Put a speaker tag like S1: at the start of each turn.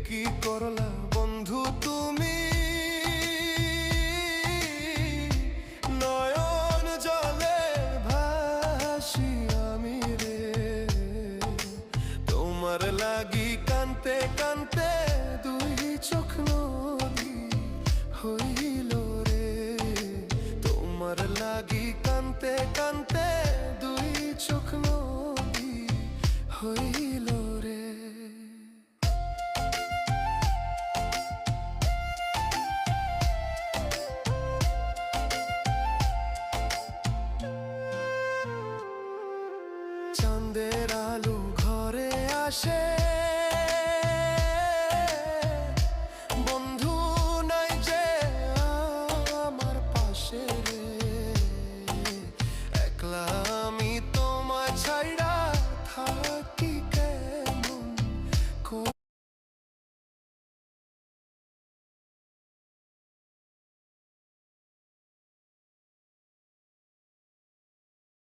S1: কি করলা বন্ধু তুমি, নয়ন জলে ভাসি আমি রে। তোমার লাগি কানতে কানতে দুই চোখ নদী হইল রে। তোমার লাগি কানতে কানতে দুই চোখ নদী হইল।